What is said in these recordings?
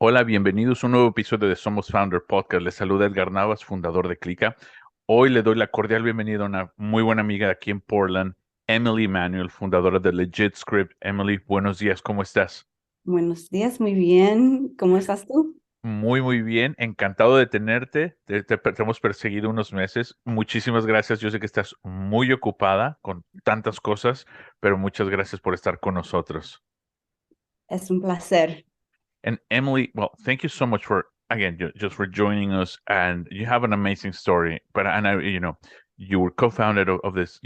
Hola, bienvenidos a un nuevo episodio de Somos Founder Podcast. Les saluda Edgar Navas, fundador de Clica. Hoy le doy la cordial bienvenida a una muy buena amiga aquí en Portland, Emily Emanuel, fundadora de LegitScript. Emily, buenos días, ¿cómo estás? Buenos días, muy bien. ¿Cómo estás tú? Muy, muy bien. Encantado de tenerte. Te hemos perseguido unos meses. Muchísimas gracias. Yo sé que estás muy ocupada con tantas cosas, pero muchas gracias por estar con nosotros. Es un placer. And Emily, well, thank you so much for again just for joining us. And you have an amazing story. But I know you were co-founder of this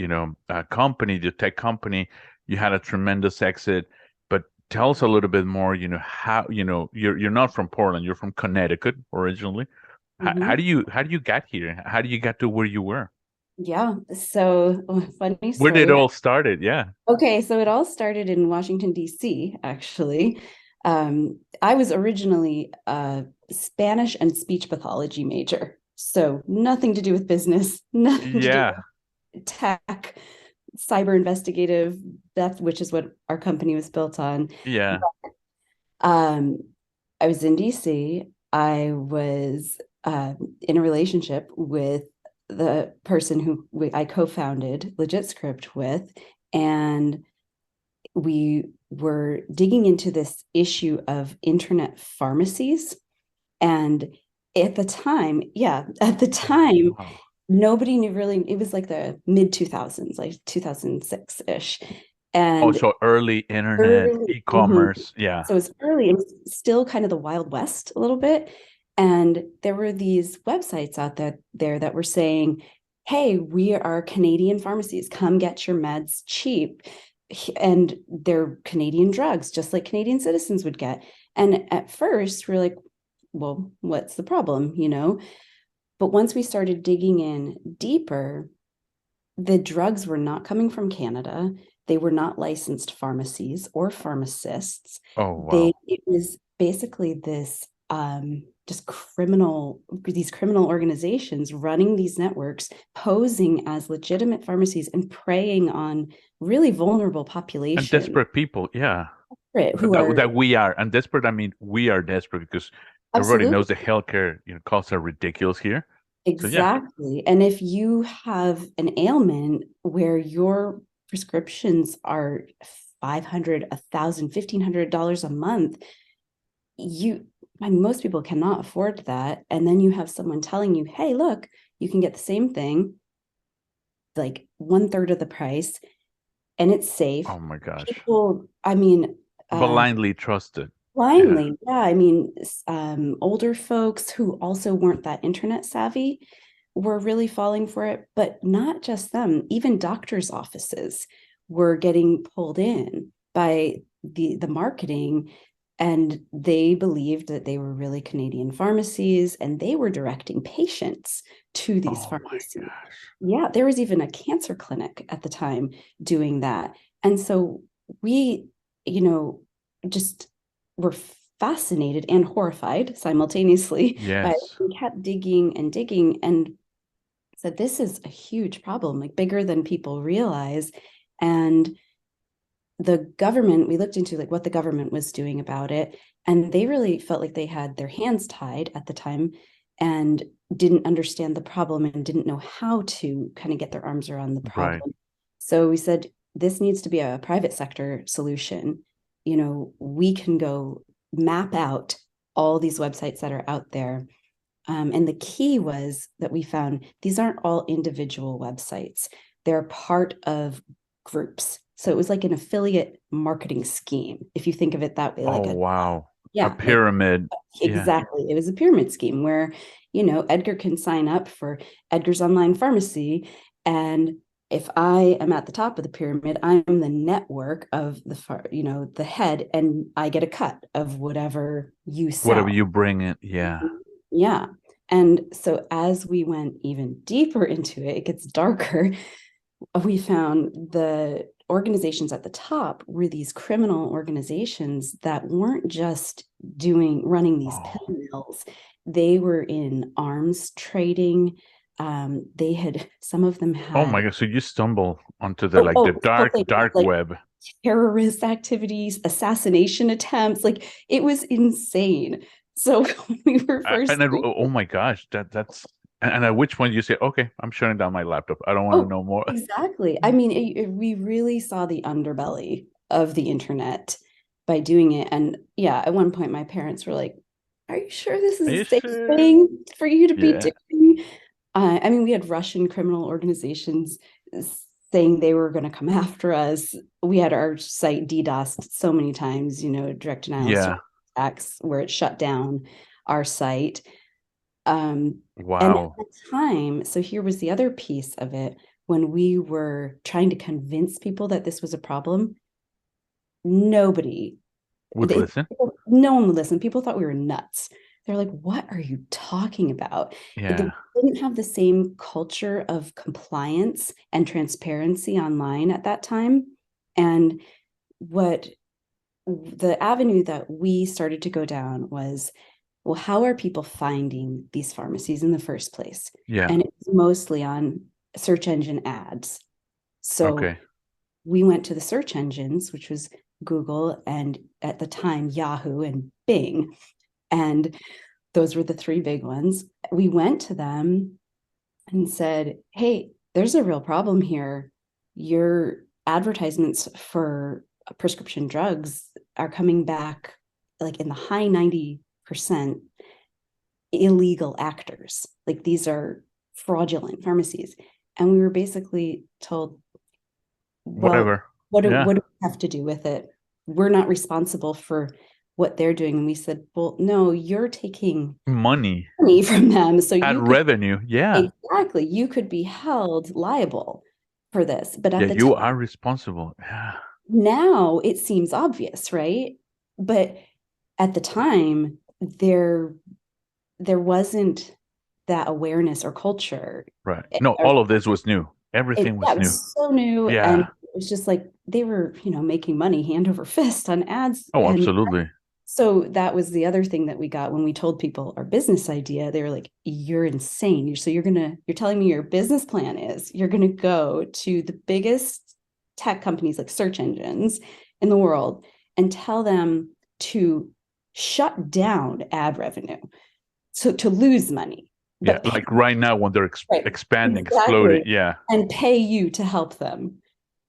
company, the tech company. You had a tremendous exit. But tell us a little bit more. How you're not from Portland. You're from Connecticut originally. Mhm. How do you get here? How do you get to where you were? Yeah, so funny Where did it story. all started? Yeah. Okay, so it all started in Washington, D.C., actually. I was originally a Spanish and speech pathology major, so nothing to do with business, nothing to do Yeah. with tech, cyber investigative, that's which is what our company was built on. Yeah. Um, I was in DC. I was in a relationship with the person I co-founded LegitScript with, and we were digging into this issue of internet pharmacies. And at the time, Wow. nobody knew really, it was like the mid 2000s, like 2006-ish. Oh, And so early internet, early, mhm. e-commerce. Yeah. So it's early, it was still kind of the Wild West a little bit. And there were these websites out there that were saying, hey, we are Canadian pharmacies. Come get your meds cheap. And they're Canadian drugs, just like Canadian citizens would get. And at first, we're like, well, what's the problem? But once we started digging in deeper, the drugs were not coming from Canada. They were not licensed pharmacies or pharmacists. Oh, They wow. it was basically this just these criminal organizations running these networks, posing as legitimate pharmacies and preying on really vulnerable And population desperate people, yeah. who are That we are. And desperate, I mean, we are desperate because everybody absolutely. knows the healthcare, costs are ridiculous here. So yeah. Exactly. And if you have an ailment where your prescriptions are 500, 1,000, $1,500 a month, you most people cannot afford that. And then you have someone telling you, hey, look, you can get the same thing, like one third of the price, and it's safe. Oh my gosh. People, I mean, Blindly trusted. Yeah. blindly, yeah. I mean, older folks who also weren't that internet savvy were really falling for it, but not just them. Even doctors' offices were getting pulled in by the marketing, and they believed that they were really Canadian pharmacies, and they were directing patients to these Oh my pharmacies. gosh. Yeah, there was even a cancer clinic at the time doing that. And so we, you know, just were fascinated and horrified simultaneously by it. Yes. We kept digging and digging and said, this is a huge problem, like bigger than people realize. And the government, we looked into like what the government was doing about it, and they really felt like they had their hands tied at the time and didn't understand the problem and didn't know how to kind of get their arms around the Right. problem. So we said, this needs to be a private sector solution. We can go map out all these websites that are out there. And the key was that we found these aren't all individual websites. They're part of groups. So it was like an affiliate marketing scheme, if you think of it that way, Oh like wow. A yeah, like pyramid. Yeah. exactly. It was a pyramid scheme where, Edgar can sign up for Edgar's online pharmacy. And if I am at the top of the pyramid, I'm the network of the head, and I get a cut of whatever you Whatever sell. you bring in. Yeah. Yeah. And so as we went even deeper into it, it gets darker. We found the organizations at the top were these criminal organizations that weren't just running these pill Oh. mills. They were in arms trading. Some of them Oh my had, God. So you stumble onto the a couple things, dark like web. terrorist activities, assassination attempts. Like it was insane. So we were first. Oh my gosh, that's and at which point you say, okay, I'm shutting down my laptop. I don't want to Oh, know more. exactly. I mean, we really saw the underbelly of the internet by doing it. And yeah, at one point, my parents were like, "Are you sure this Are is you a safe sure? thing for you to be Yeah. doing?" I mean, we had Russian criminal organizations saying they were going to come after us. We had our site DDoSed so many times, direct denial of Yeah. service attacks where it shut down our site. And at Wow. the time, so here was the other piece of it, when we were trying to convince people that this was a problem, nobody, Would listen. no one would listen. People thought we were nuts. They're like, what are you talking about? We Yeah. didn't have the same culture of compliance and transparency online at that time. And what the avenue that we started to go down was, well, how are people finding these pharmacies in the first place? Yeah. And it's mostly on search engine ads. So Okay. we went to the search engines, which was Google and at the time Yahoo and Bing. And those were the three big ones. We went to them and said, hey, there's a real problem here. Your advertisements for prescription drugs are coming back like in the high 90% illegal actors. Like these are fraudulent pharmacies. And we were basically told, well, Whatever. Yeah. what do we have to do with it? We're not responsible for what they're doing. And we said, well, no, you're taking Money. money from them. So Add you could, revenue. Yeah. exactly, you could be held liable for this. But Yeah, at the you time, are responsible. Yeah. now it seems obvious, right? But at the time, there wasn't that awareness or culture. Right. No, all of this was new. Everything Yeah, was it new. was so new, and Yeah. it was just like they were, making money hand over fist on ads. Oh, And absolutely. so that was the other thing that we got when we told people our business idea. They were like, "You're insane. You're telling me your business plan is you're gonna go to the biggest tech companies like search engines in the world and tell them to shut down ad revenue, so to lose money, Yeah. but pay, Like right now when they're right, expanding, exploding. exactly, Yeah. and pay you to help them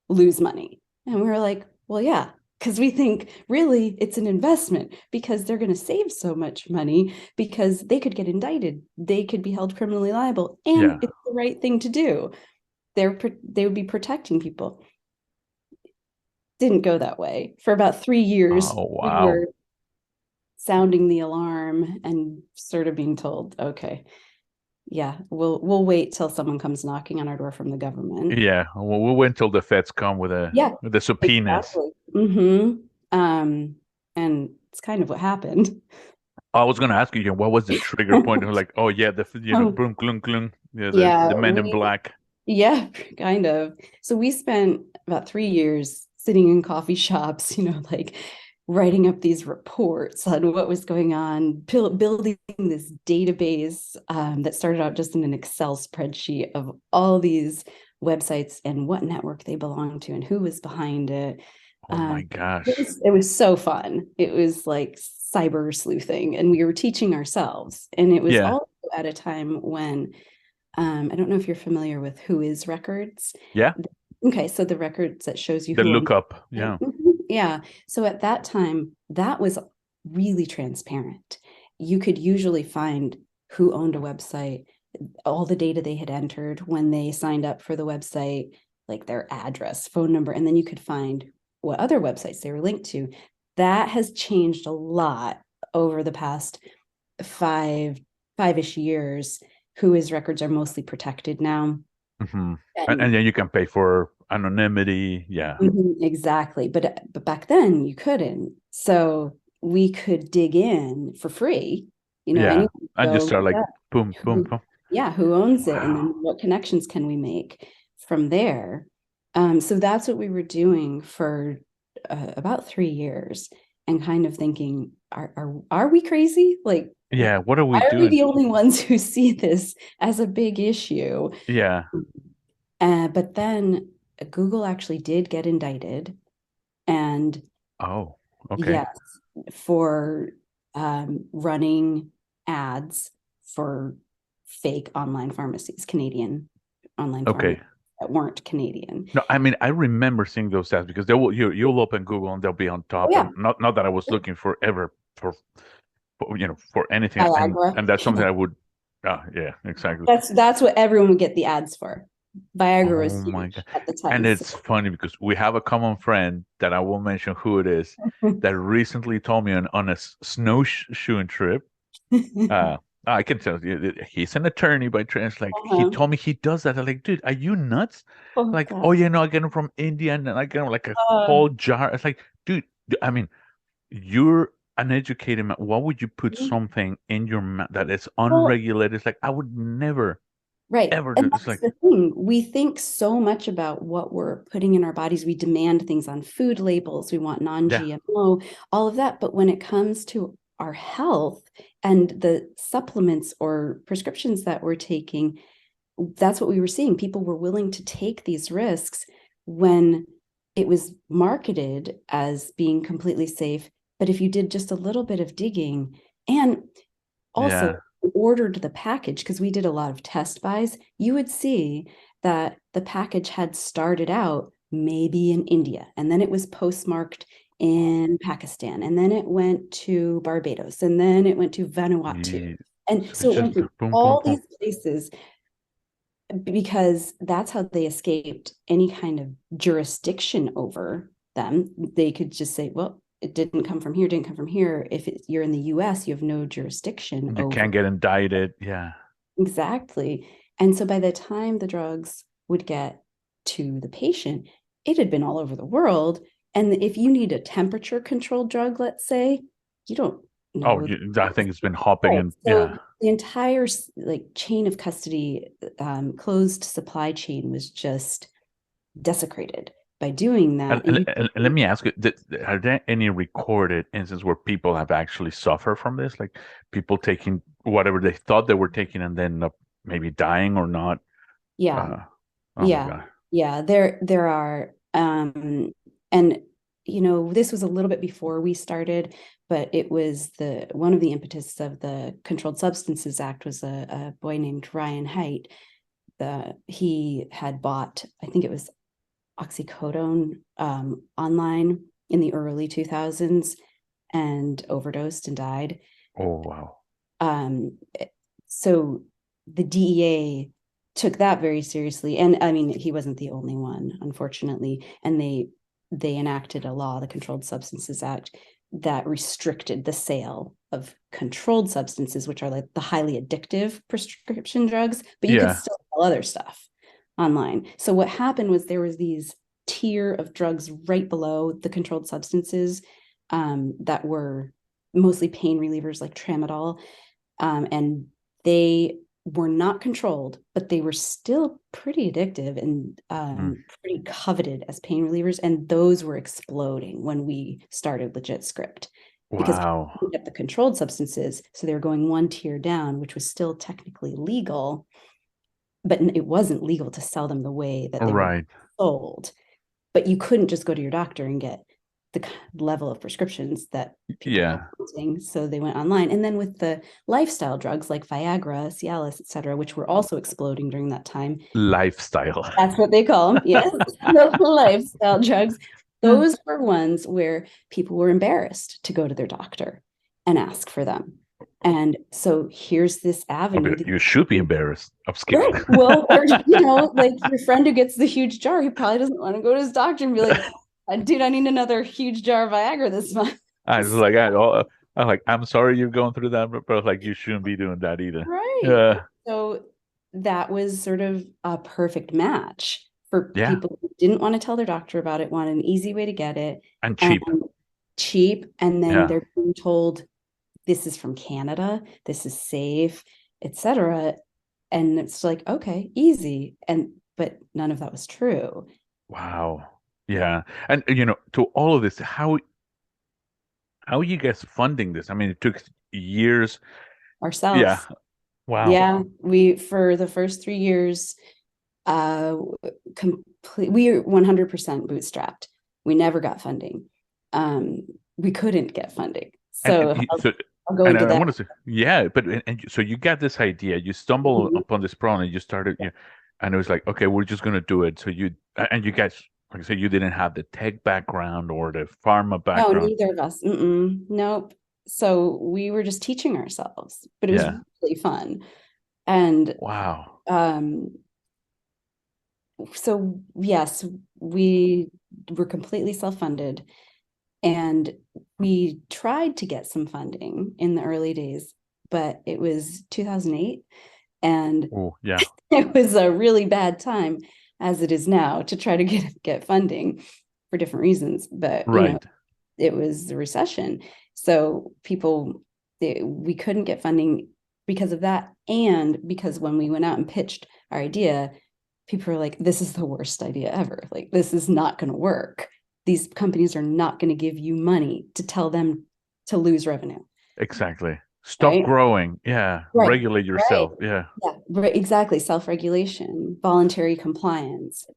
lose money." And we were like, well, yeah, because we think really it's an investment because they're going to save so much money because they could get indicted. They could be held criminally liable. And Yeah. it's the right thing to do. They would be protecting people. Didn't go that way. For about 3 years, Oh, we wow. were sounding the alarm and sort of being told, okay, yeah, we'll wait till someone comes knocking on our door from the government. Yeah. Well, we'll wait until the feds come Yeah, with the subpoenas. exactly. Mm-hmm. And it's kind of what happened. I was gonna ask you, what was the trigger point? Like, oh yeah, Oh, boom, klung, klung, yeah, yeah, the men in black. yeah, kind of. So we spent about 3 years sitting in coffee shops, like writing up these reports on what was going on, building this database that started out just in an Excel spreadsheet of all these websites and what network they belonged to and who was behind it. Oh my It gosh. was, it was so fun. It was like cyber sleuthing, and we were teaching ourselves. And it was Yeah. also at a time when I don't know if you're familiar with Who Is Records. Yeah. Okay, so the records that shows you The who owns lookup. it. Yeah. Yeah. So at that time, that was really transparent. You could usually find who owned a website, all the data they had entered when they signed up for the website, like their address, phone number, and then you could find what other websites they were linked to. That has changed a lot over the past five-ish years. Who Is records are mostly protected now. Hmm. And And then you can pay for anonymity. Yeah. exactly. But back then you couldn't. So we could dig in for free. Yeah. Anyone could And go just start look like up boom, boom, who, boom. yeah, who owns it, and Wow. then what connections can we make from there. So that's what we were doing for about 3 years, and kind of thinking, are we crazy? Like, Yeah. What are we why are we doing? the only ones who see this as a big issue? Yeah. But then Google actually did get indicted, and Oh, okay. yes, for running ads for fake online pharmacies, Canadian online Okay. pharmacies that weren't Canadian. No, I mean, I remember seeing those ads because you'll open Google and they'll be on Oh, top, yeah. and not that I was looking for ever for anything, Viagra. and that's something I would. Yeah, exactly. That's what everyone would get the ads for. Viagra Oh was my huge God. at the And time. So. it's funny because we have a common friend that I won't mention who it is that recently told me on a snowshoeing trip. Uh, I can tell you that he's an attorney by trade. Like he Uh-huh. told me he does that. I'm like, dude, are you nuts? Oh Like, God. oh yeah, no, I get them from India and I get them like a Uh, whole jar. It's like, dude, I mean, you're an educated man. Why would you put something in your mouth that is well, unregulated? It's like I would never right. ever do. And It's that's like, the thing. We think so much about what we're putting in our bodies. We demand things on food labels. We want yeah, non-GMO, all of that. But when it comes to our health and the supplements or prescriptions that we're taking, that's what we were seeing. People were willing to take these risks when it was marketed as being completely safe. But if you did just a little bit of digging and also yeah, ordered the package, because we did a lot of test buys, you would see that the package had started out maybe in India, and then it was postmarked in Pakistan, and then it went to Barbados, and then it went to Vanuatu. yeah. And It's so it just went through boom, boom, all boom. these places because that's how they escaped any kind of jurisdiction over them. They could just say, well, it didn't come from here, didn't come from here. If you're in the US, you have no jurisdiction You over. can't get indicted. Yeah. Exactly. And so by the time the drugs would get to the patient, it had been all over the world. And if you need a temperature controlled drug, let's say, you don't Oh, know. I think it's been hopping Right. and So yeah. the entire like chain of custody, closed supply chain was just desecrated by doing that. And And let me ask you, are there any recorded instances where people have actually suffered from this? Like people taking whatever they thought they were taking and then maybe dying or not? yeah, Uh, oh my yeah, God. yeah. There are, and this was a little bit before we started, but it was the one of the impetus of the Controlled Substances Act was a boy named Ryan Haidt. He had bought, I think it was oxycodone online in the early 2000s and overdosed and died. Oh, wow. Um, so the DEA took that very seriously. And I mean, he wasn't the only one, unfortunately. And they enacted a law, the Controlled Substances Act, that restricted the sale of controlled substances, which are like the highly addictive prescription drugs, but you could Yeah. still sell other stuff online. So what happened was there was these tier of drugs right below the controlled substances that were mostly pain relievers like tramadol, and they were not controlled, but they were still pretty addictive and Mm. pretty coveted as pain relievers. And those were exploding when we started LegitScript because Wow. we get the controlled substances. So they were going one tier down, which was still technically legal, but it wasn't legal to sell them the way that they were Right. sold. But you couldn't just go to your doctor and get the level of prescriptions that people were Yeah. wanting. So they went online. And then with the lifestyle drugs like Viagra, Cialis, et cetera, which were also exploding during that time, Lifestyle. that's what they call them. Yes, the lifestyle drugs. Those were ones where people were embarrassed to go to their doctor and ask for them. And so here's this avenue. You should be embarrassed. I'm skipping. Right. Well, or like your friend who gets the huge jar, he probably doesn't want to go to his doctor and be like, dude, I need another huge jar of Viagra this month. I was like, I'm like, I'm sorry you're going through that, but like, you shouldn't be doing that either. Right. Yeah. So that was sort of a perfect match for Yeah. people who didn't want to tell their doctor about it, wanted an easy way to get it, And and cheap. cheap. And then Yeah. they're being told this is from Canada, this is safe, etc. And it's like, okay, easy. But none of that was true. Wow. Yeah. And to all of this, how are you guys funding this? I mean, it took years. Yeah. Ourselves. Wow. Yeah, we for the first 3 years, uh, we are 100% bootstrapped. We never got funding. We couldn't get funding. And So so I'll go And into I that. want to say, yeah, but so you got this idea, you stumble Mhm. upon this problem, and you started, and it was like, okay, we're just gonna do it. So and you guys, like I said, you didn't have the tech background or the pharma No, background. neither of us. Nope. So we were just teaching ourselves, but it was Yeah. really fun. And Wow. um, so yes, we were completely self-funded, and we tried to get some funding in the early days, but it was 2008, and Oh, yeah. it was a really bad time, as it is now, to try to get funding for different reasons. But Right. it was the recession, so we couldn't get funding because of that, and because when we went out and pitched our idea, people were like, this is the worst idea ever. Like, this is not going to work. These companies are not going to give you money to tell them to lose revenue. Exactly. Stop Right. growing. Yeah. Right. Regulate Right. yourself. Yeah. Yeah. Right. Exactly. Self-regulation, voluntary compliance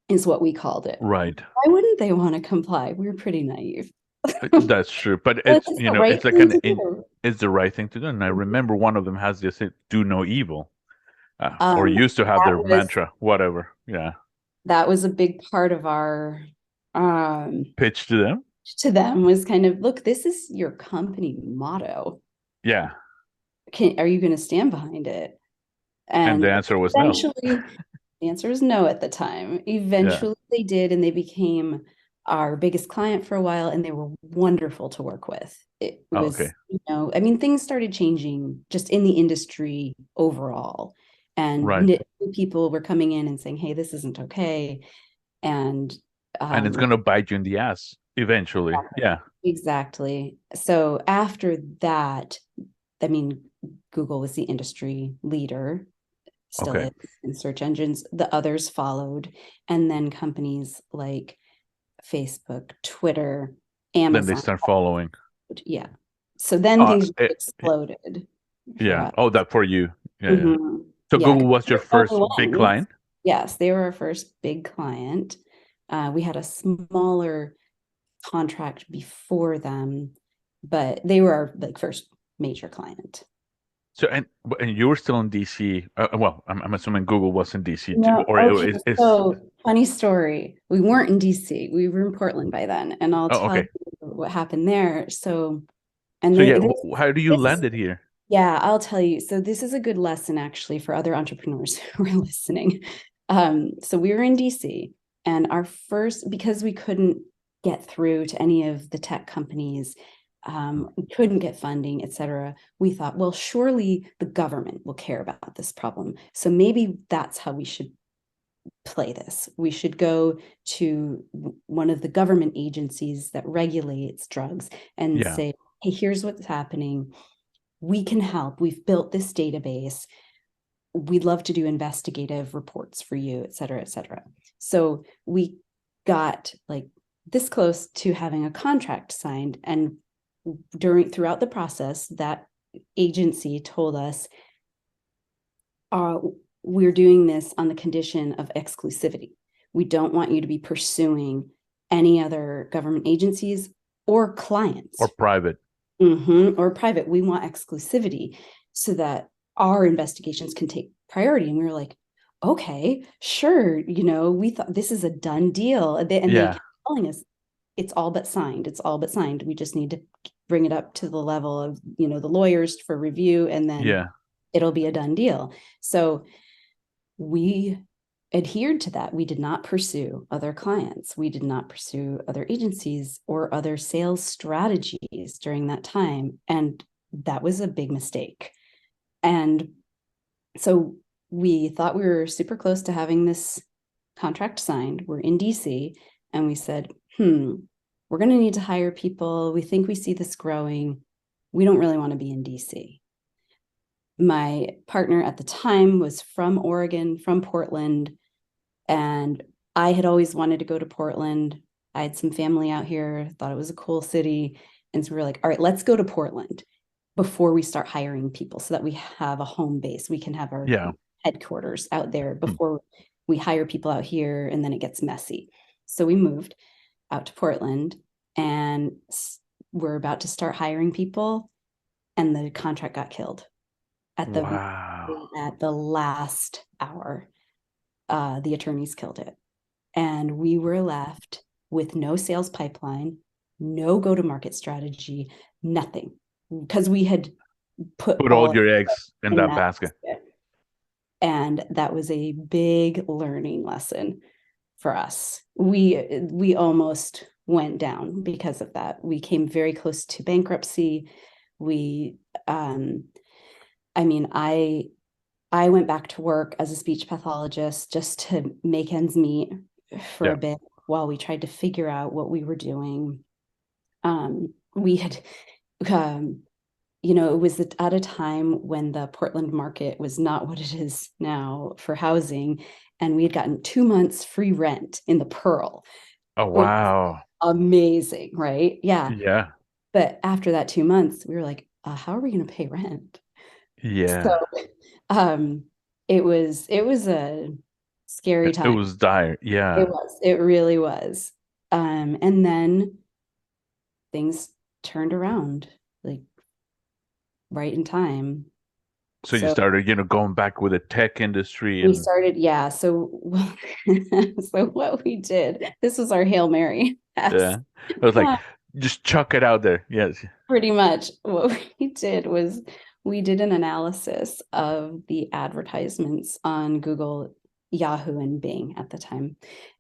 is what we called it. Right. Why wouldn't they want to comply? We were pretty naive. That's true. But Well, it's, it's the right it's like thing to do. it's the right thing to do. And I remember one of them has this, do no evil, or Um, used to have that their was mantra, whatever. Yeah. that was a big part of our um Pitch to them. to them, was kind of, look, this is your company motto. Yeah. Are you going to stand behind it? And the And answer was no. eventually, the answer was no at the time. Yeah. Eventually, they did, and they became our biggest client for a while, and they were wonderful to work with. It Oh, okay. was, I mean, things started changing just in the industry overall, and Right. new people were coming in and saying, "Hey, this isn't okay," and And it's um, gonna bite you in the ass eventually. Yeah. exactly. So after that, I mean, Google was the industry leader, still Okay. is, in search engines. The others followed. And then companies like Facebook, Twitter, Then they Amazon. start following. Yeah. So then Uh, things it, exploded for yeah. us. Oh, that for you. Yeah, yeah. Mhm. So Yeah. Google was We your were the first only big ones. client? Yes, they were our first big client. We had a smaller contract before them, but they were our like first major client. So and you were still in DC. Well, I'm assuming Google was in DC too, No, or okay. is So funny story. We weren't in DC. We were in Portland by then, and I'll oh, tell you okay. what happened there. So, and So yeah, this, how do you this, land it here? yeah, I'll tell you. So this is a good lesson actually for other entrepreneurs who are listening. So we were in DC, and our first, because we couldn't get through to any of the tech companies, we couldn't get funding, et cetera. We thought, well, surely the government will care about this problem. So maybe that's how we should play this. We should go to one of the government agencies that regulates drugs and Yeah. say, hey, here's what's happening. We can help. We've built this database. We'd love to do investigative reports for you, et cetera, et cetera. So we got like this close to having a contract signed. And throughout the process, that agency told us, uh, we're doing this on the condition of exclusivity. We don't want you to be pursuing any other government agencies or Or clients, private. or private. We want exclusivity so that our investigations can take priority. And we were like, okay, sure. We thought this is a done deal. And they Yeah. kept telling us, it's all but signed. It's all but signed. We just need to bring it up to the level of, the lawyers for review, and then Yeah. it'll be a done deal. So we adhered to that. We did not pursue other clients. We did not pursue other agencies or other sales strategies during that time. And that was a big mistake. And so we thought we were super close to having this contract signed. We're in DC, and we said, we're going to need to hire people. We think we see this growing. We don't really want to be in DC. My partner at the time was from Oregon, from Portland, and I had always wanted to go to Portland. I had some family out here, thought it was a cool city. And so we were like, all right, let's go to Portland before we start hiring people so that we have a home base. We can have our Yeah. headquarters out there Hmm. before we hire people out here, and then it gets messy. So we moved out to Portland, and we're about to start hiring people. and the contract got killed at Wow. the last hour. The attorneys killed it. And we were left with no sales pipeline, no go-to-market strategy, nothing. Because we had put All your eggs in that that basket. And that was a big learning lesson for us. We almost went down because of that. We came very close to bankruptcy. I went back to work as a speech pathologist just to make ends meet for a bit while we tried to figure out what we were doing. We had, it was at a time when the Portland market was not what it is now for housing. And we had gotten 2 months free rent in the Pearl. Oh, wow. Amazing, right? Yeah. Yeah. But after that 2 months, we were like, how are we going to pay rent? Yeah. So it was a scary time. It was dire. Yeah. It really was. And then things turned around like right in time. So you started, going back with the tech industry, We and started, yeah. So so what we did, this was our Hail Mary. yeah, I was like, just chuck it out there. Yes. Pretty much what we did was we did an analysis of the advertisements on Google, Yahoo, and Bing at the time.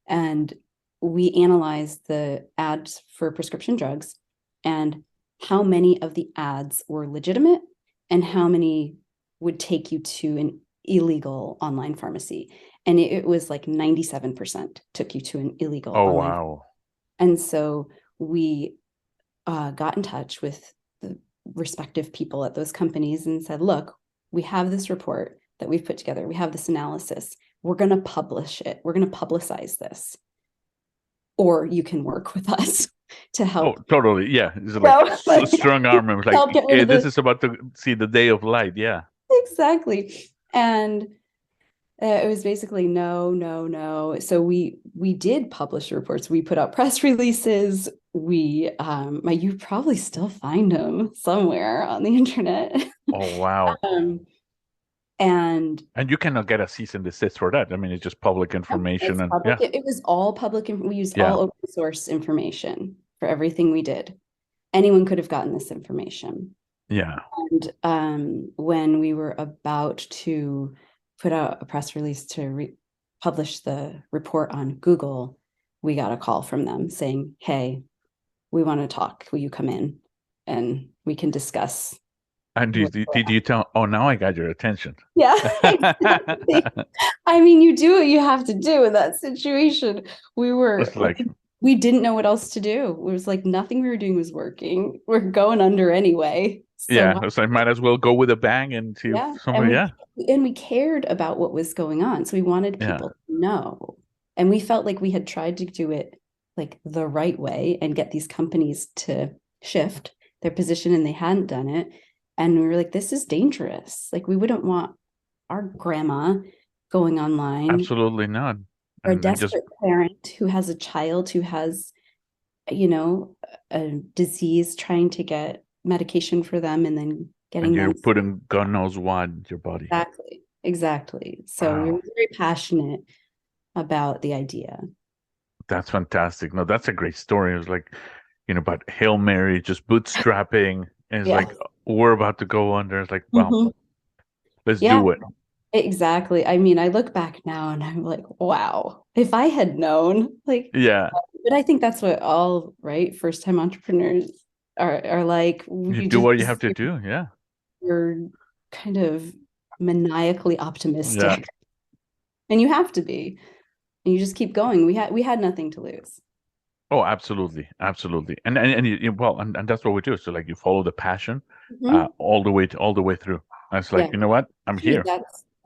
And we analyzed the ads for prescription drugs and how many of the ads were legitimate and how many would take you to an illegal online pharmacy. And it was like 97% took you to an illegal online. Wow. And so we got in touch with the respective people at those companies and said, look, we have this report that we've put together. We have this analysis. We're going to publish it. We're going to publicize this. Or you can work with us to help. Oh, totally. Yeah. It's like strong arm. It was like, hey, this is about to see the day of light. Yeah. Exactly. And it was basically no. So we did publish reports. We put out press releases. You probably still find them somewhere on the internet. Oh, wow. And you cannot get a cease and desist for that. I mean, it's just public information. And public. It was all public. We used all open source information for everything we did. Anyone could have gotten this information. Yeah. And when we were about to put out a press release to publish the report on Google, we got a call from them saying, hey, we want to talk. Will you come in and we can discuss? And did you tell, oh, now I got your attention? Yeah, exactly. I mean, you do what you have to do in that situation. We didn't know what else to do. It was like nothing we were doing was working. We're going under anyway. So yeah, so I might as well go with a bang and see somebody. And we cared about what was going on. So we wanted people to know. And we felt like we had tried to do it like the right way and get these companies to shift their position, and they hadn't done it. And we were like, this is dangerous. Like, we wouldn't want our grandma going online. Absolutely not. Or a desperate parent who has a child who has, a disease, trying to get medication for them and then getting you're putting God knows what in your body. Exactly. So we were very passionate about the idea. That's fantastic. No, that's a great story. It was like, about Hail Mary, just bootstrapping. And it's like, we're about to go under. It's like, well, let's do it. Exactly. I mean, I look back now and I'm like, wow, if I had known, like, but I think that's what all first-time entrepreneurs are like. You do what you have to do. Yeah. You're kind of maniacally optimistic, and you have to be, and you just keep going. We had nothing to lose. Oh, absolutely. Absolutely. And that's what we do. So like, you follow the passion all the way through. And it's like, you know what? I'm here.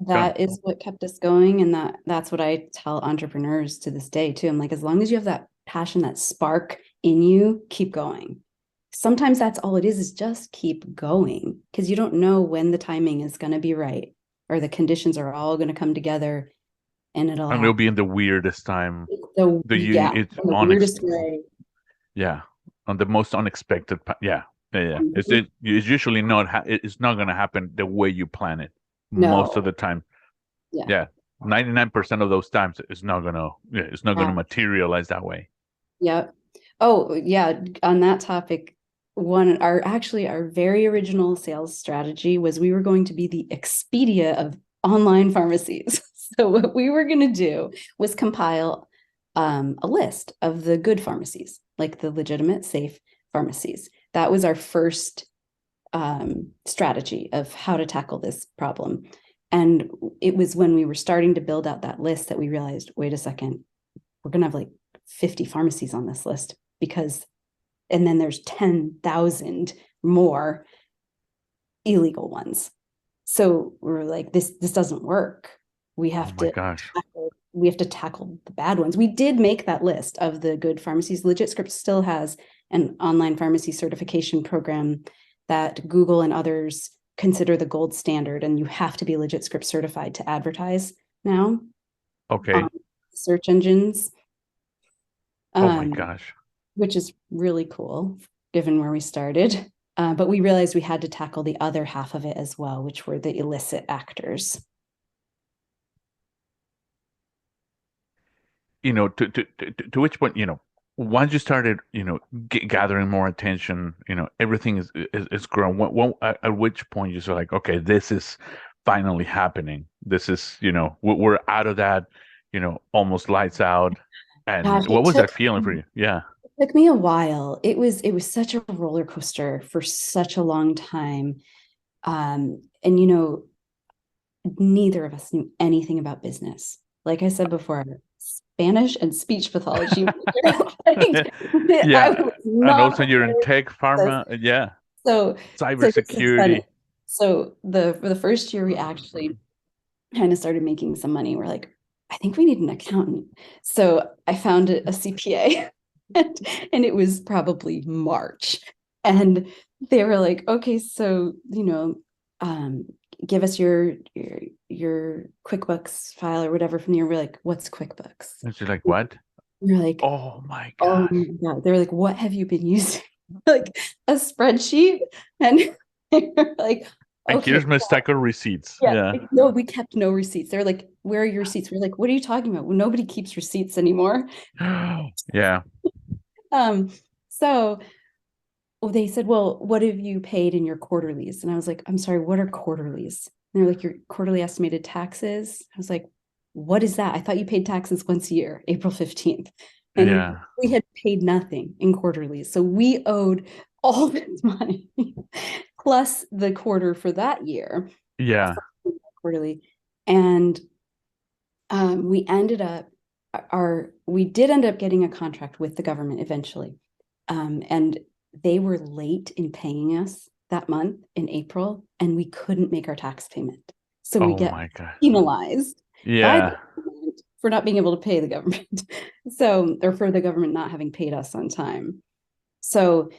That is what kept us going. And that's what I tell entrepreneurs to this day too. I'm like, as long as you have that passion, that spark in you, keep going. Sometimes that's all it is just keep going, because you don't know when the timing is going to be right or the conditions are all going to come together, and it'll be in the weirdest time. The weirdest way. Yeah. On the most unexpected. Yeah. Yeah. And It's usually not. It's not going to happen the way you plan it most of no, the time. yeah, Yeah, 99% of those times it's not gonna. Yeah, it's not gonna yeah, materialize that way. yeah. Oh, yeah. On that topic, our very original sales strategy was we were going to be the Expedia of online pharmacies. So what we were going to do was compile a list of the good pharmacies, like the legitimate, safe pharmacies. That was our first strategy of how to tackle this problem. And it was when we were starting to build out that list that we realized, wait a second, we're going to have like 50 pharmacies on this list because, and then there's 10,000 more illegal ones. So we're like, this doesn't work. We Oh have my to gosh. tackle the bad ones. We did make that list of the good pharmacies. LegitScript still has an online pharmacy certification program that Google and others consider the gold standard, and you have to be LegitScript certified to advertise now on Okay. search engines, Oh my um, gosh. which is really cool given where we started. But we realized we had to tackle the other half of it as well, which were the illicit actors. To which point, once you started, gathering more attention, everything is grown. At which point you are like, okay, this is finally happening. This is, we're out of that, almost lights out. And Gosh, what was that feeling for you? Yeah. it took me a while. It was such a roller coaster for such a long time. And neither of us knew anything about business. Like I said before, Spanish and speech pathology. Like, I Yeah. was And not also you're in prepared tech, for this. pharma. Yeah. So, so this is Cybersecurity. funny. So for the first year, we actually kind of started making some money. We're like, I think we need an accountant. So I found a CPA, and it was probably March. And they were like, okay, so um, give us your QuickBooks file or whatever from your. We're like, what's QuickBooks? And she's like, what? We're like, Oh my oh gosh. my God. They're like, what have you been using? Like a spreadsheet. And they're like, And okay, here's my stack of receipts. yeah, Yeah. no, we kept no receipts. They're like, where are your receipts? We're like, what are you talking about? Well, nobody keeps receipts anymore. Yeah. Um, so they said, well, what have you paid in your quarterlies? And I was like, I'm sorry, what are quarterlies? And they're like, your quarterly estimated taxes. I was like, what is that? I thought you paid taxes once a year, April 15th. And Yeah. we had paid nothing in quarterlies. So we owed all this money plus the quarter for that year Yeah. quarterly. And we ended up we did end up getting a contract with the government eventually. And they were late in paying us that month in April, and we couldn't make our tax payment. So we Oh get my God. penalized by the Yeah. government for not being able to pay the government. Or for the government not having paid us on time. So,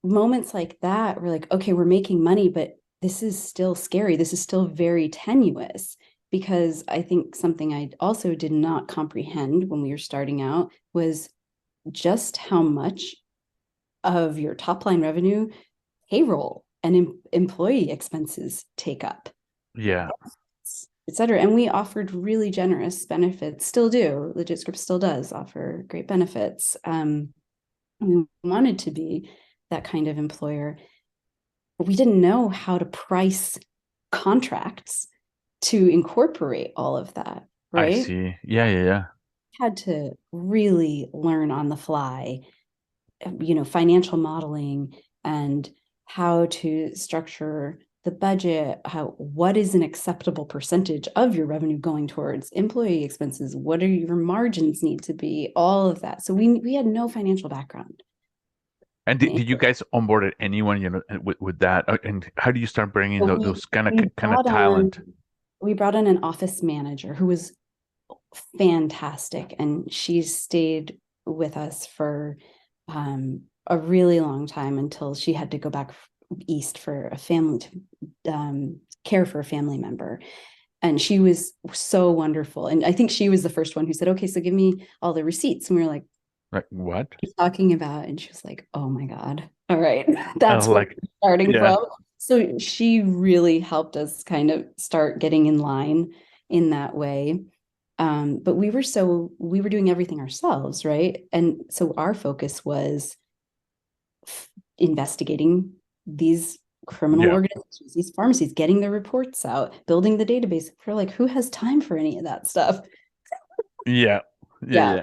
moments like that, we're like, okay, we're making money, but this is still scary. This is still very tenuous, because I think something I also did not comprehend when we were starting out was just how much of your top line revenue payroll and employee expenses take up, Yeah. et cetera. And we offered really generous benefits, still do. LegitScript still does offer great benefits. We wanted to be that kind of employer, but we didn't know how to price contracts to incorporate all of that, I right? see. Yeah. Yeah. Yeah. Had to really learn on the fly, financial modeling and how to structure the budget, what is an acceptable percentage of your revenue going towards employee expenses, what are your margins need to be, all of that. So we had no financial background. And did you guys onboarded anyone, with that? And how do you start bringing So those kind of we kind of brought on talent? we brought in an office manager who was fantastic, and she stayed with us for a really long time until she had to go back east for a family to care for a family member. And she was so wonderful. And I think she was the first one who said, okay, so give me all the receipts. And we were like, Like what? talking about? And she was like, oh my God. All right. I That's was where like, we're starting yeah, from. So she really helped us kind of start getting in line in that way. But we were doing everything ourselves, right? And so our focus was investigating these criminal yeah, organizations, these pharmacies, getting their reports out, building the database. We're like, who has time for any of that stuff? yeah, yeah, Yeah. yeah.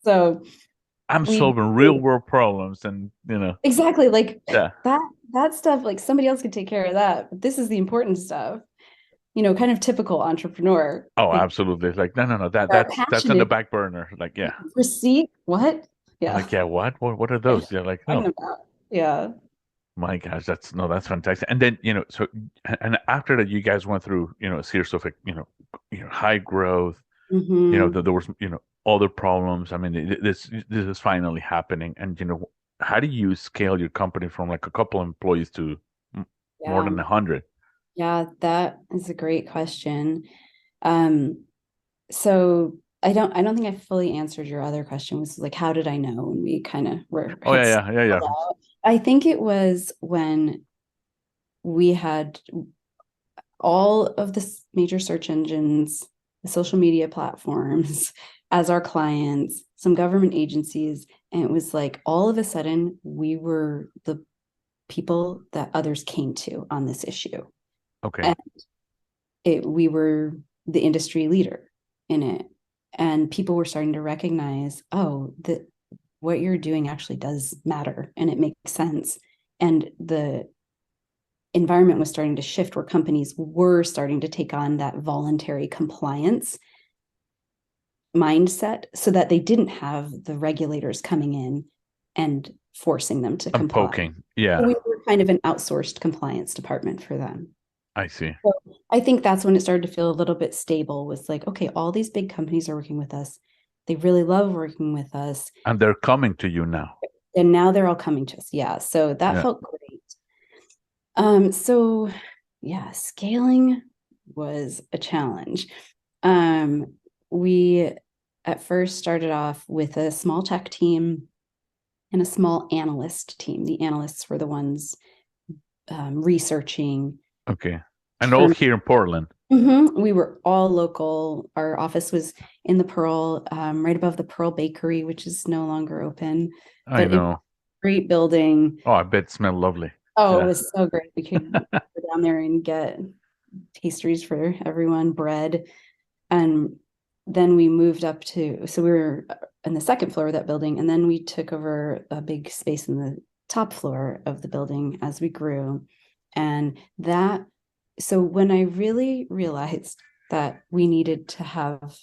So I'm we solving real world problems, and exactly like yeah. that that stuff, like somebody else could take care of that. But this is the important stuff, kind of typical entrepreneur. Oh, Like absolutely. Like, no, no, no. are That's in the passionate, back burner. Like, yeah. receipt, what? I'm Yeah. like, yeah, what? What are those? Yeah, like, Talking no. about. Yeah. My gosh, that's fantastic. And then, so and after that, you guys went through, a series of like, high growth, Hmm. there was, other problems. I mean, this is finally happening. And, how do you scale your company from like a couple employees to more Yeah. than 100? Yeah, that is a great question. Um, so I don't think I fully answered your other question, was like, how did I know when we kind of were Oh had yeah, yeah, yeah, yeah. scaled out? I think it was when we had all of the major search engines, the social media platforms as our clients, some government agencies, and it was like all of a sudden we were the people that others came to on this issue. Okay. And we were the industry leader in it. And people were starting to recognize, oh, that what you're doing actually does matter and it makes sense. And the environment was starting to shift where companies were starting to take on that voluntary compliance mindset so that they didn't have the regulators coming in and forcing them to I'm comply. poking. Yeah, We were kind of an outsourced compliance department for them. I see. So I think that's when it started to feel a little bit stable, was like, okay, all these big companies are working with us. They really love working with us. And they're coming to you now. And now they're all coming to us. Yeah. So that Yeah. felt great. So yeah, scaling was a challenge. Um, we at first started off with a small tech team and a small analyst team. The analysts were the ones researching. Okay. And all here in Portland. We were all local. Our office was in the Pearl, right above the Pearl Bakery, which is no longer open, I but it was know. a great building. Oh, I bet it smelled lovely. Oh, it Yeah. was so great. We could go down there and get pastries for everyone, bread. And then we moved up so we were in the second floor of that building, and then we took over a big space in the top floor of the building as we grew. And so when I really realized that we needed to have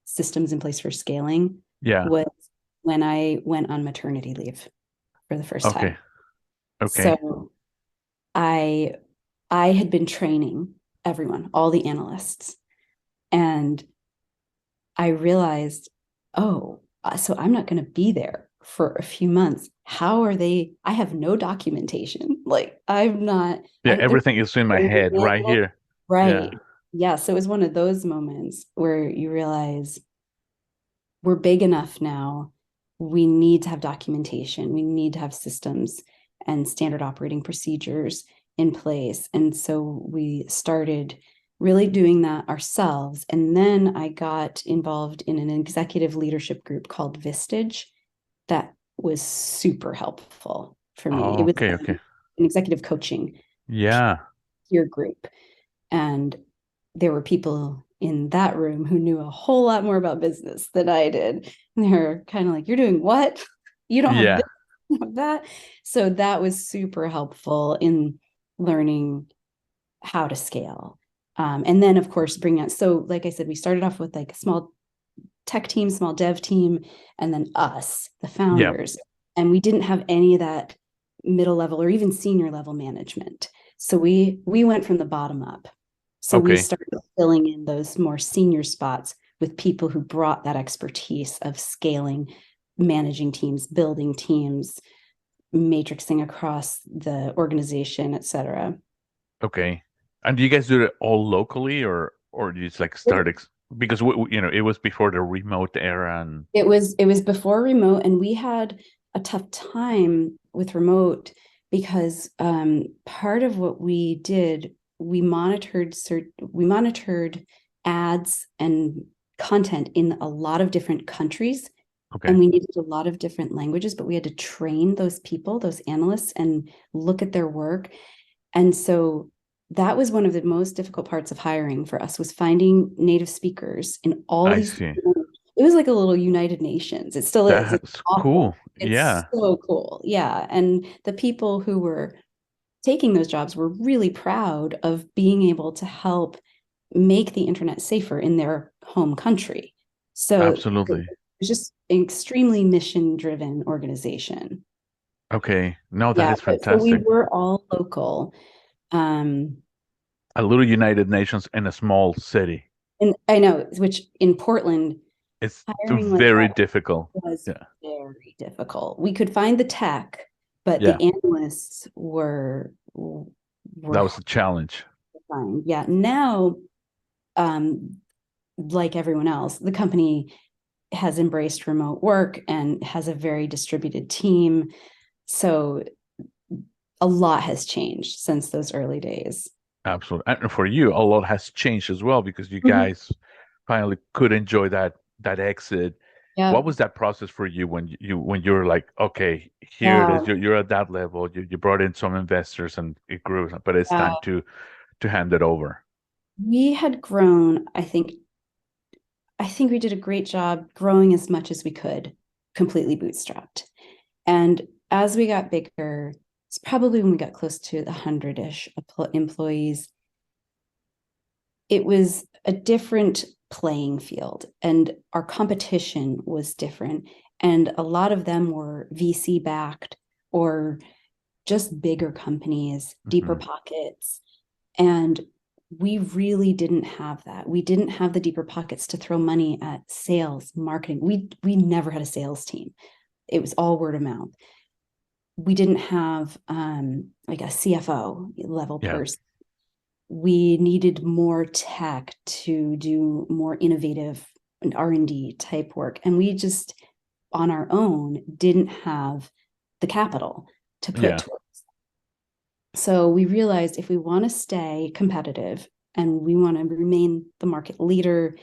systems in place for scaling Yeah. was when I went on maternity leave for the first Okay. time. Okay. So I I had been training everyone, all the analysts, and I realized, oh, so I'm not going to be there for a few months. How are they? I have no documentation. Like I'm not, Yeah, there's everything is in my no head right manual. here. Yeah. Right. Yeah. So it was one of those moments where you realize we're big enough now. We need to have documentation. We need to have systems and standard operating procedures in place. And so we started really doing that ourselves. And then I got involved in an executive leadership group called Vistage that was super helpful for me. It Oh, was okay, okay. an executive coaching Yeah. peer group. And there were people in that room who knew a whole lot more about business than I did. And they're kind of like, you're doing what? You don't have Yeah. this, you don't have that. So that was super helpful in learning how to scale. And then, of course, bring out. So, like I said, we started off with like a small tech team, small dev team, and then us, the Yeah. founders. And we didn't have any of that middle level or even senior level management. So we went from the bottom up. So we Okay. started filling in those more senior spots with people who brought that expertise of scaling, managing teams, building teams, matrixing across the organization, et cetera. Okay. And do you guys do it all locally, or do you just like start Because it was before the remote era, and It was before remote, and we had a tough time with remote because part of what we did, we monitored ads and content in a lot of different countries, okay, and we needed a lot of different languages, but we had to train those people, those analysts, and look at their work. And so that was one of the most difficult parts of hiring for us, was finding native speakers in all I these. see. It was like a little United Nations. It still is. It's That's awful. cool. It's Yeah, so cool. Yeah. And the people who were taking those jobs were really proud of being able to help make the internet safer in their home country. So it absolutely. was just an extremely mission driven organization. Okay, no, that Yeah. is But so we fantastic. were all local. Um, A little United Nations in a small city. and I know, which in Portland, It's hiring like very that difficult. was Yeah, very difficult. We could find the tech, but yeah, the analysts were that was a challenge. fine. Yeah. Now, um, like everyone else, the company has embraced remote work and has a very distributed team. So a lot has changed since those early days. Absolutely. And for you, a lot has changed as well because you Mhm. guys finally could enjoy that exit. Yeah. What was that process for you when you were like, okay, here it is, Yeah. you're at that level, you brought in some investors and it grew, but it's Yeah. time to hand it over. We had grown, I think we did a great job growing as much as we could, completely bootstrapped. And as we got bigger, it's probably when we got close to the 100-ish employees, it was a different playing field and our competition was different. And a lot of them were VC backed or just bigger companies, deeper Hmm. pockets. And we really didn't have that. We didn't have the deeper pockets to throw money at sales, marketing. We never had a sales team. It was all word of mouth. We didn't have like a CFO level Yeah, person. We needed more tech to do more innovative and R&D type work. And we just on our own didn't have the capital to put yeah, towards. So we realized if we want to stay competitive and we want to remain the market leader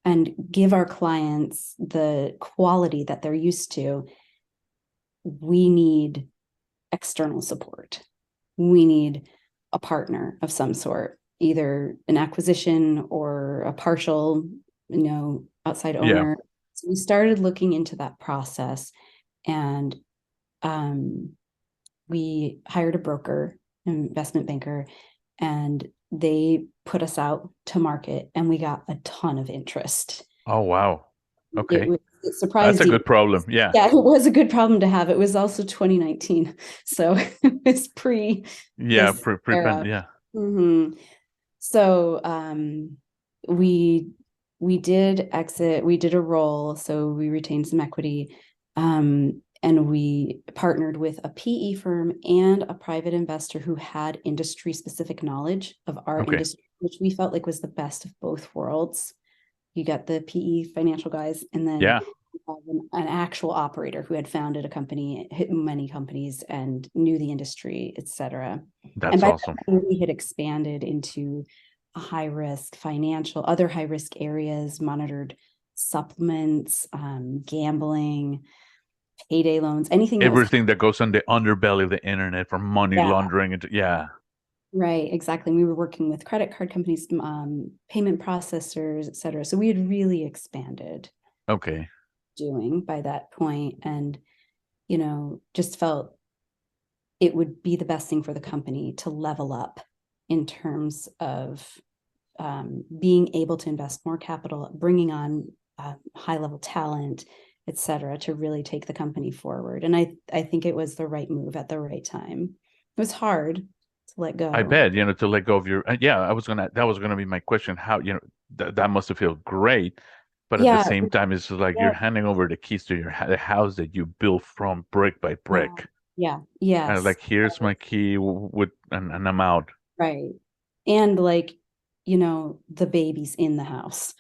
and give our clients the quality that they're used to, we need external support. We need a partner of some sort, either an acquisition or a partial, outside yeah. owner. So we started looking into that process, and um, we hired a broker, an investment banker, and they put us out to market, and we got a ton of interest. Oh, wow. It Okay. was it That's surprised a you. good problem. Yeah. Yeah, it was a good problem to have. It was also 2019, so it was pre Yeah, this era. yeah. hmm So we we did exit. We did a roll, so we retained some equity, and we partnered with a PE firm and a private investor who had industry specific knowledge of our Okay. industry, which we felt like was the best of both worlds. You got the PE financial guys, and then Yeah, an actual operator who had founded a company, hit many companies, and knew the industry, etc. And that's by awesome. that time, we had expanded into a high risk financial, other high risk areas, monitored supplements, gambling, payday loans, anything that was. Everything that goes on the underbelly of the internet from money Yeah, laundering into, yeah. right, exactly. And we were working with credit card companies, payment processors, etc. So we had really expanded Okay. doing by that point, and just felt it would be the best thing for the company to level up in terms of being able to invest more capital, bringing on high level talent, et cetera, to really take the company forward. And I think it was the right move at the right time. It was hard to let I go. bet, to let go of your, yeah, that was gonna be my question. How, that must have felt great, but at the Yeah, same time, it's like you're yeah, handing over the keys to the house that you built from brick by yeah, brick. yeah, And yes, like, here's my key with, and I'm out. right. And like, the baby's in the house.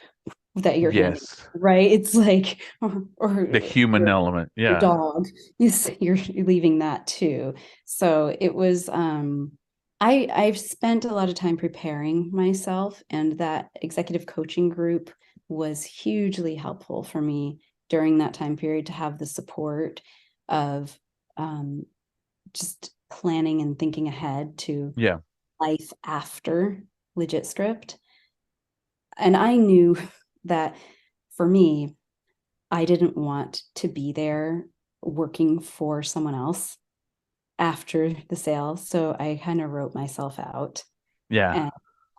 that you're handing, Yes. right? It's like, or The human element. your Yeah. dog, you're leaving that too. So it was, I've spent a lot of time preparing myself, and that executive coaching group was hugely helpful for me during that time period to have the support of just planning and thinking ahead to Yeah. life after LegitScript. And I knew that for me, I didn't want to be there working for someone else after the sale. So I kind of wrote myself out. Yeah.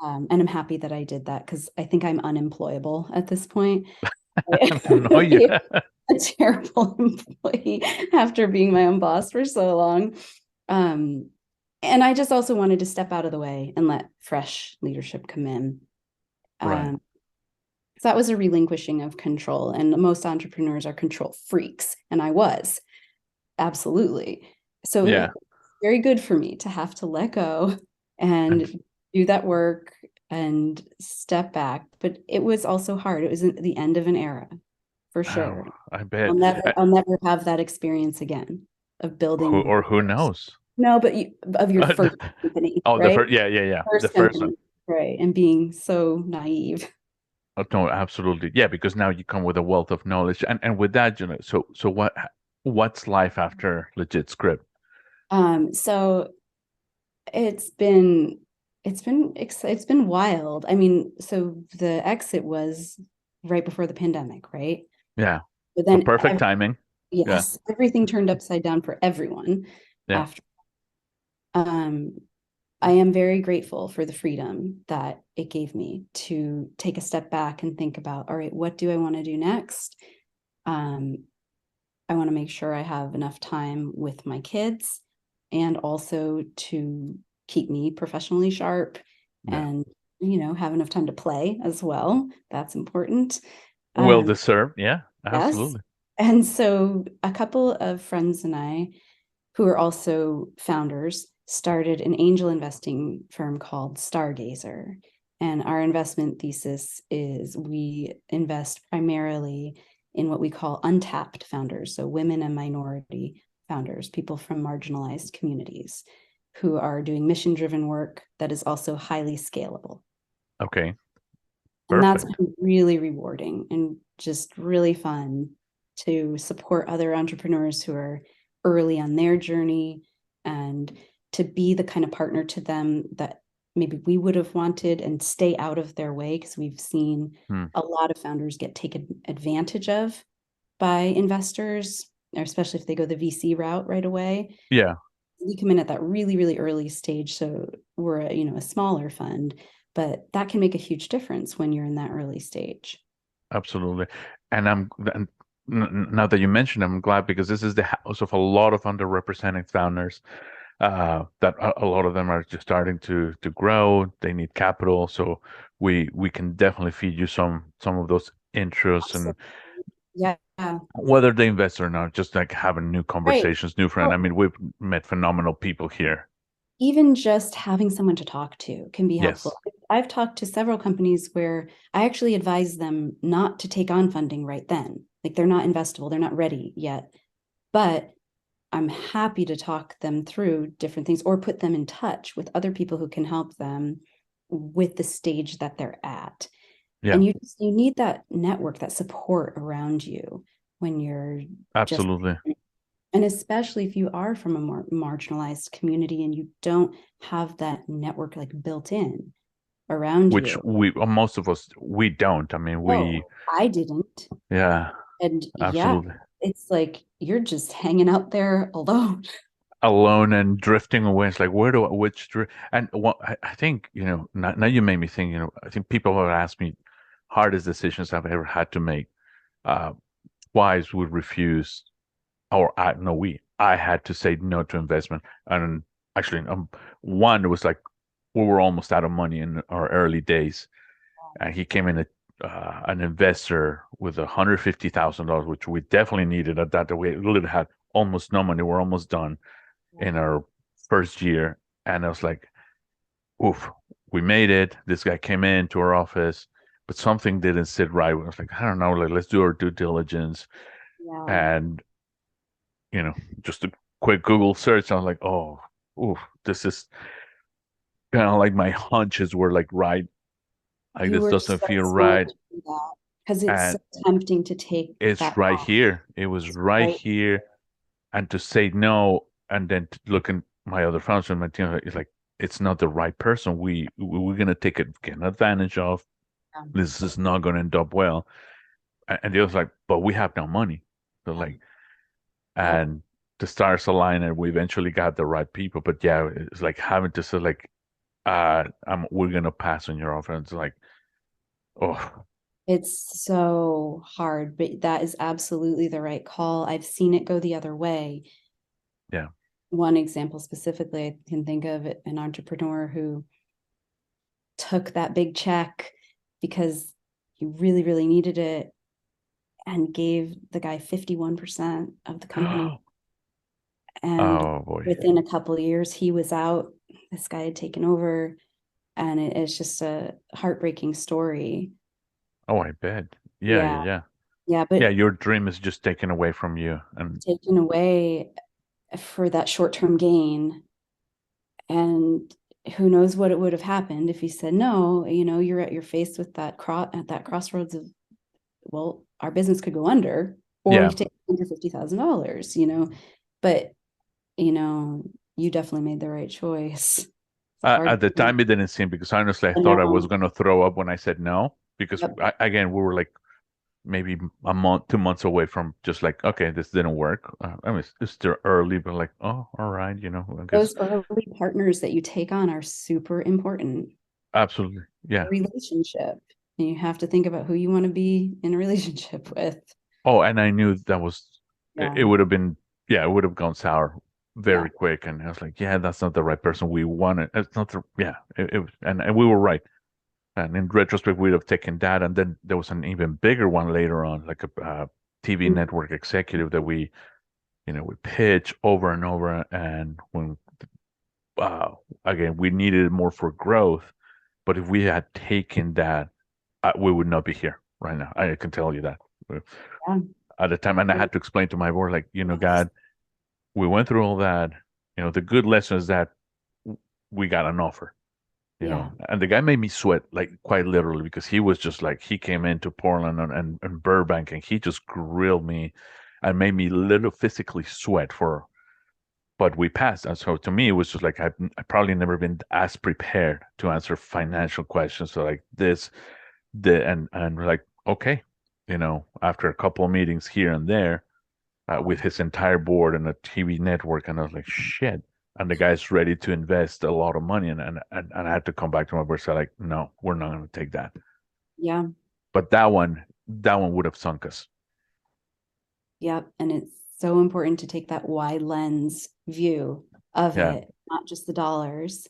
And I'm happy that I did that because I think I'm unemployable at this point. No, you. A terrible employee after being my own boss for so long. Um, and I just also wanted to step out of the way and let fresh leadership come in. Right. So that was a relinquishing of control. And most entrepreneurs are control freaks. And I was, absolutely. So Yeah. it was very good for me to have to let go And and do that work and step back. But it was also hard. It was the end of an era, for oh, sure. I bet. I'll never have that experience again of building. Who knows? No, but of your first company, Oh, the right? first. Yeah. Yeah. Yeah. The First first company, one. right? And being so naive. Oh, no, absolutely. Yeah, because now you come with a wealth of knowledge, and with that, so what's life after LegitScript? So it's been it's been wild. I mean, so the exit was right before the pandemic, right? Yeah. But So then perfect timing. Yeah. yes, everything turned upside down for everyone Yeah. after. Um, I am very grateful for the freedom that it gave me to take a step back and think about, all right, what do I want to do next? Um, I want to make sure I have enough time with my kids and also to keep me professionally sharp Yeah. and, have enough time to play as well. That's important. Well Um, deserved. Yeah. yes. Absolutely. And so a couple of friends and I, who are also founders, started an angel investing firm called Stargazer. And our investment thesis is we invest primarily in what we call untapped founders, so women and minority founders, people from marginalized communities who are doing mission driven work that is also highly scalable. Okay. And that's Perfect. been really rewarding and just really fun to support other entrepreneurs who are early on their journey and to be the kind of partner to them that maybe we would have wanted and stay out of their way, because we've seen Hmm. a lot of founders get taken advantage of by investors, or especially if they go the VC route right away. Yeah. We come in at that really, really early stage, so we're a smaller fund, but that can make a huge difference when you're in that early stage. Absolutely. And now that you mentioned, I'm glad because this is the house of a lot of underrepresented founders. That a lot of them are just starting to grow. They need capital, so we can definitely feed you some of those interests, and Absolutely. Yeah. whether they invest or not, just like having new Right. conversations, new friends. I Well, mean, we've met phenomenal people here. even just having someone to talk to can be helpful. Yes. I've talked to several companies where I actually advise them not to take on funding right then. Like they're not investable, they're not ready yet. But I'm happy to talk them through different things or put them in touch with other people who can help them with the stage that they're at. Yeah. And you need that network, that support around you when you're just, Absolutely. and especially if you are from a more marginalized community and you don't have that network like built in around Which you. most of us, we don't. I mean, Oh, I didn't. yeah, And yeah, absolutely. it's like you're just hanging out there alone. Alone and drifting away. It's like, where do I, which, and what I think, now you made me think, I think people have asked me hardest decisions I've ever had to make. Uh, Wives would refuse, or I had to say no to investment. And actually, one was like, we were almost out of money in our early days. And he came in an investor with $150,000, which we definitely needed at that. We literally had almost no money. We're almost done in our first year. And I was like, oof, we made it. This guy came into our office. but something didn't sit right. I was like, I don't know, like let's do our due diligence. Yeah. And, just a quick Google search, I was like, oh, ooh, this is kind of like my hunches were like right. Like You this were doesn't so feel smart right. to do that because it's And so tempting to take it's that right path, here. It was right right? here. And to say no and then to look at my other friends and my team, it's like, it's not the right person. We're gonna take it get advantage of. This is not gonna end up well. And the other's like, but we have no money. So Yeah. like, Yep. and the stars align and we eventually got the right people. But yeah, it's like having to say like, we're gonna pass on your offer. And it's like, oh It's so hard, but that is absolutely the right call. I've seen it go the other way. yeah. One example specifically, I can think of an entrepreneur who took that big check because he really, really needed it and gave the guy 51% of the company. And Oh boy. within a couple of years, he was out. This guy had taken over, and it's just a heartbreaking story. Oh, I bet. Yeah, yeah, Yeah, yeah. yeah, Yeah, but your dream is just taken away from you. And taken away for that short-term gain. And who knows what it would have happened if he said no. You're faced with that at that crossroads of, well, our business could go under, or we yeah, could take $150,000. But you know, you definitely made the right choice. It's a hard at the thing. time it didn't seem because honestly I I thought I was know. gonna throw up when I said no because Yep. again we were like maybe a month, 2 months away from just like okay this didn't work. I mean it's still early, but like oh all right, I guess Those early partners that you take on are super important. absolutely A yeah. relationship. And you have to think about who you want to be in a relationship with. Oh, and I knew that was Yeah. it would have been yeah it would have gone sour Yeah. very quick, and I was like yeah that's not the right person we wanted. It's not the yeah it was, and we were right. And in retrospect, we'd have taken that. And then there was an even bigger one later on, like a TV network executive that we pitch over and over. And when, again, we needed it more for growth. But if we had taken that, we would not be here right now. I can tell you that Yeah. at the time. And I had to explain to my board, like, God, we went through all that. The good lesson is that we got an offer. Yeah. And the guy made me sweat, like quite literally, because he was just like, he came into Portland and Burbank and he just grilled me and made me little physically sweat but we passed. And so to me, it was just like, I probably never been as prepared to answer financial questions. So like and we're like, okay, after a couple of meetings here and there, with his entire board and a TV network, and I was like, shit. And the guy's ready to invest a lot of money, and I had to come back to my board and say, like, no, we're not going to take that. Yeah. But that one would have sunk us. Yep. And it's so important to take that wide lens view of Yeah, it, not just the dollars,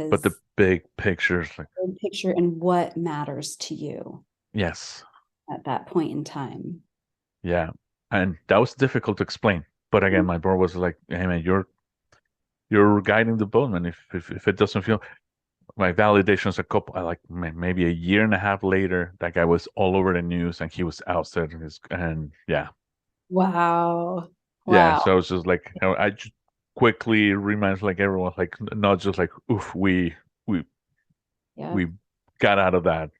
but the because big pictures, like, big picture and what matters to you yes, at that point in time. yeah, and that was difficult to explain. But again, my board was like, hey man, you're guiding the boat, man. If it doesn't feel my validations a couple like maybe a year and a half later that guy was all over the news and he was ousted and yeah. Wow. Yeah, Wow. so it's just like I just quickly reminds like everyone like not just like oof we Yeah. we got out of that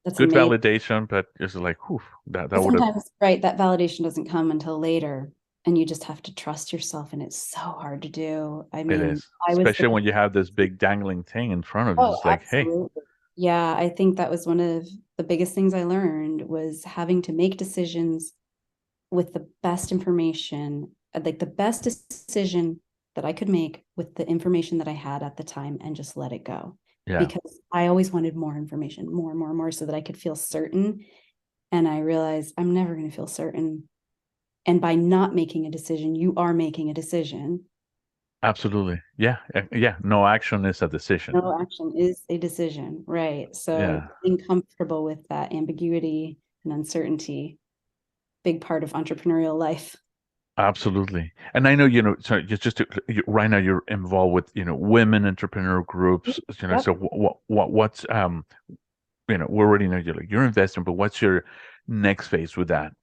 That's good amazing. validation, but it's like oof that But would have sometimes, right, that validation doesn't come until later, and you just have to trust yourself, and it's so hard to do. I it mean, is, I was the especially when you have this big dangling thing in front of you. Oh, It's like hey, absolutely. Yeah, I think that was one of the biggest things I learned was having to make decisions with the best information, like the best decision that I could make with the information that I had at the time and just let it go. yeah, Because I always wanted more information, more, so that I could feel certain. And I realized I'm never going to feel certain. And by not making a decision, you are making a decision. absolutely, yeah, yeah, no action is a decision. No action is a decision, right? So Yeah, being comfortable with that ambiguity and uncertainty, big part of entrepreneurial life. absolutely. And I know, so right now you're involved with, women entrepreneur groups, so Yep. what's, we already know you're investing, but what's your next phase with that?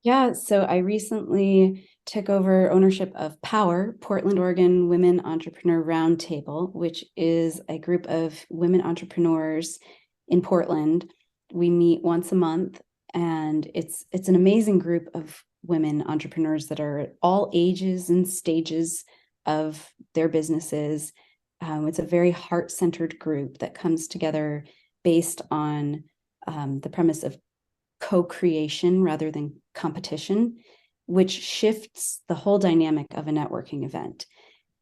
Yeah, so I recently took over ownership of Power, Portland, Oregon Women Entrepreneur Roundtable, which is a group of women entrepreneurs in Portland. We meet once a month, and it's an amazing group of women entrepreneurs that are at all ages and stages of their businesses. It's a very heart-centered group that comes together based on the premise of co-creation rather than competition, which shifts the whole dynamic of a networking event.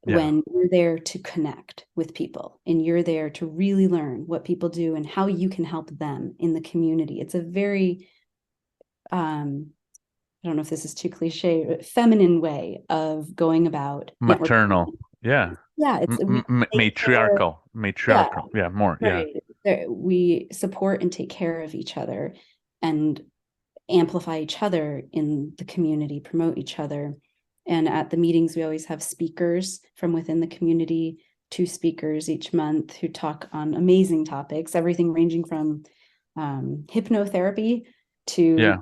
Yeah. When you're there to connect with people and you're there to really learn what people do and how you can help them in the community. It's a very, I don't know if this is too cliche, but feminine way of going about networking. Maternal. Yeah. Yeah, it's Matriarchal. yeah, Yeah, more. Yeah. right. We support and take care of each other and amplify each other in the community, promote each other. And at the meetings, we always have speakers from within the community, 2 speakers each month who talk on amazing topics, everything ranging from hypnotherapy to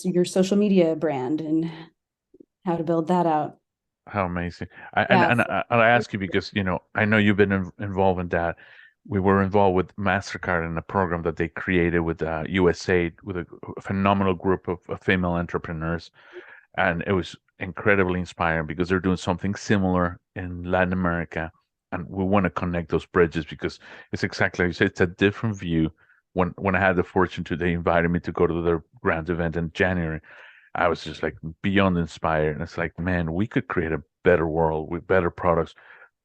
your social media brand and how to build that out. How amazing. Yeah. I ask you because, I know you've been involved in that. We were involved with MasterCard in a program that they created with USA, with a phenomenal group of female entrepreneurs. And it was incredibly inspiring because they're doing something similar in Latin America. And we want to connect those bridges because it's exactly like you said, it's a different view. When I had the fortune to, they invited me to go to their grand event in January. I was just like beyond inspired. And it's like, man, we could create a better world with better products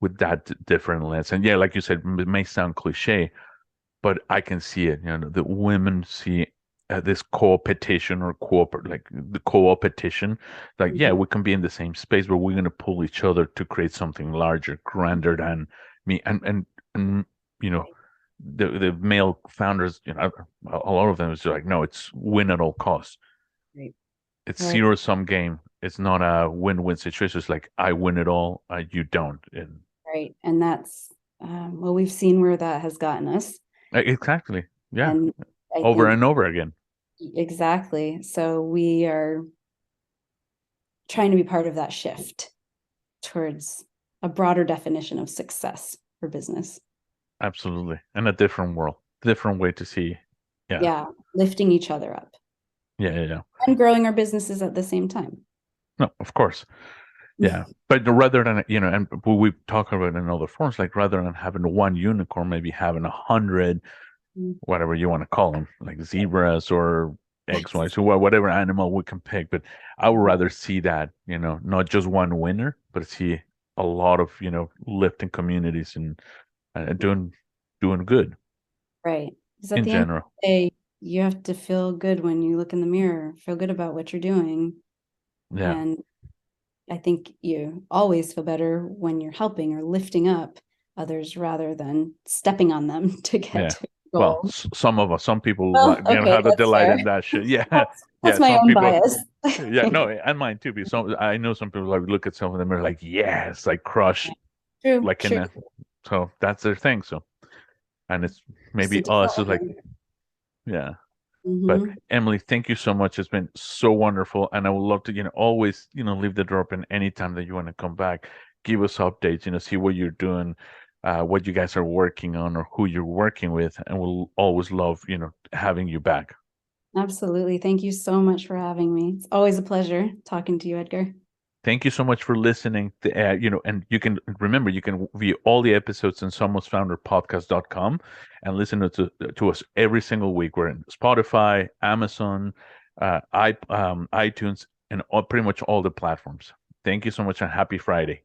with that different lens. And yeah, like you said, it may sound cliche, but I can see it. The women see this co-opetition or like the co-opetition. Like, yeah, we can be in the same space, but we're going to pull each other to create something larger, grander than me. And the male founders, a lot of them is like, no, it's win at all costs. Right. It's zero-sum game. It's not a win-win situation. It's like I win it all, you don't. And right. And that's well, we've seen where that has gotten us. Exactly. Yeah. And I Over think and over again. exactly. So we are trying to be part of that shift towards a broader definition of success for business. Absolutely. And a different world, different way to see. Yeah. Yeah. Lifting each other up Yeah. and growing our businesses at the same time. No, of course. Yeah. But rather than, and we talk about it in other forms, like rather than having one unicorn, maybe having 100, whatever you want to call them, like zebras or X, Y, so whatever animal we can pick. But I would rather see that, not just one winner, but see a lot of, lifting communities and doing good. Right. Because at in the end of general. the day, you have to feel good when you look in the mirror, feel good about what you're doing. Yeah. And I think you always feel better when you're helping or lifting up others rather than stepping on them to get to a Well, goal. some people Well, okay, have a that's delight fair. in that shit. Yeah, That's yeah. my Some own people, bias. yeah, no, and mine too. Because I know some people like look at some of them and are like, yes, like crush, True, like in true. a, so that's their thing. So, and it's Just a maybe us is like, development. yeah. But Mm-hmm. Emily, thank you so much. It's been so wonderful, and I would love to, always, leave the door open anytime that you want to come back, give us updates, see what you're doing, what you guys are working on, or who you're working with, and we'll always love, having you back. Absolutely. Thank you so much for having me. It's always a pleasure talking to you, Edgar. Thank you so much for listening. And you can remember you can view all the episodes on somosfounderpodcast.com and listen to us every single week. We're in Spotify, Amazon, iTunes, and pretty much all the platforms. Thank you so much, and happy Friday.